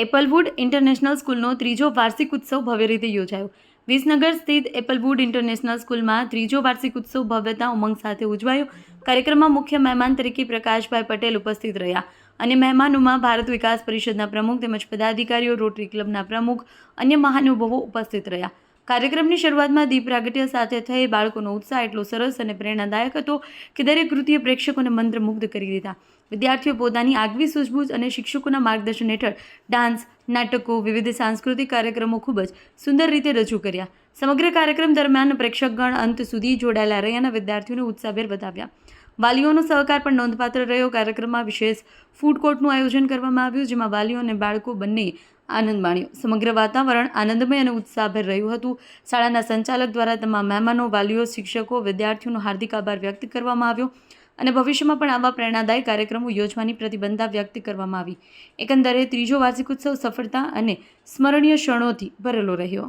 Applewood international સ્કૂલનો ત્રીજો વાર્ષિક ઉત્સવ ભવ્ય રીતે યોજાયો. વિસનગર સ્થિત એપલવુડ ઇન્ટરનેશનલ સ્કૂલમાં ત્રીજો વાર્ષિક ઉત્સવ ભવ્યતા ઉમંગ સાથે ઉજવાયો. કાર્યક્રમમાં મુખ્ય મહેમાન તરીકે પ્રકાશભાઈ પટેલ ઉપસ્થિત રહ્યા અને મહેમાનોમાં ભારત વિકાસ પરિષદના પ્રમુખ તેમજ પદાધિકારીઓ, રોટરી ક્લબના પ્રમુખ, અન્ય મહાનુભાવો ઉપસ્થિત રહ્યા. કાર્યક્રમની શરૂઆતમાં દીપ પ્રાગટ્ય સાથે થઈ. બાળકોનો ઉત્સાહ એટલો સરસ અને પ્રેરણાદાયક હતો કે દરેક કૃતિએ પ્રેક્ષકોને મંત્રમુગ્ધ કરી દીધા. વિદ્યાર્થીઓ પોતાની આગવી સૂઝબૂઝ અને શિક્ષકોના માર્ગદર્શન હેઠળ ડાન્સ, નાટકો, વિવિધ સાંસ્કૃતિક કાર્યક્રમો ખૂબ જ સુંદર રીતે રજૂ કર્યા. સમગ્ર કાર્યક્રમ દરમિયાન પ્રેક્ષકગણ અંત સુધી જોડાયેલા રહ્યા અને વિદ્યાર્થીઓને ઉત્સાહભેર બતાવ્યા. વાલીઓનો સહકાર પણ નોંધપાત્ર રહ્યો. કાર્યક્રમમાં વિશેષ ફૂડ કોર્ટનું આયોજન કરવામાં આવ્યું, જેમાં વાલીઓ અને બાળકો બંને આનંદ માણ્યો. સમગ્ર વાતાવરણ આનંદમય અને ઉત્સાહભેર રહ્યું હતું. શાળાના સંચાલક દ્વારા તમામ મહેમાનો, વાલીઓ, શિક્ષકો, વિદ્યાર્થીઓનો હાર્દિક આભાર વ્યક્ત કરવામાં આવ્યો અને ભવિષ્યમાં પણ આવા પ્રેરણાદાયી કાર્યક્રમો યોજવાની પ્રતિબદ્ધતા વ્યક્ત કરવામાં આવી. એકંદરે ત્રીજો વાર્ષિક ઉત્સવ સફળતા અને સ્મરણીય ક્ષણોથી ભરેલો રહ્યો.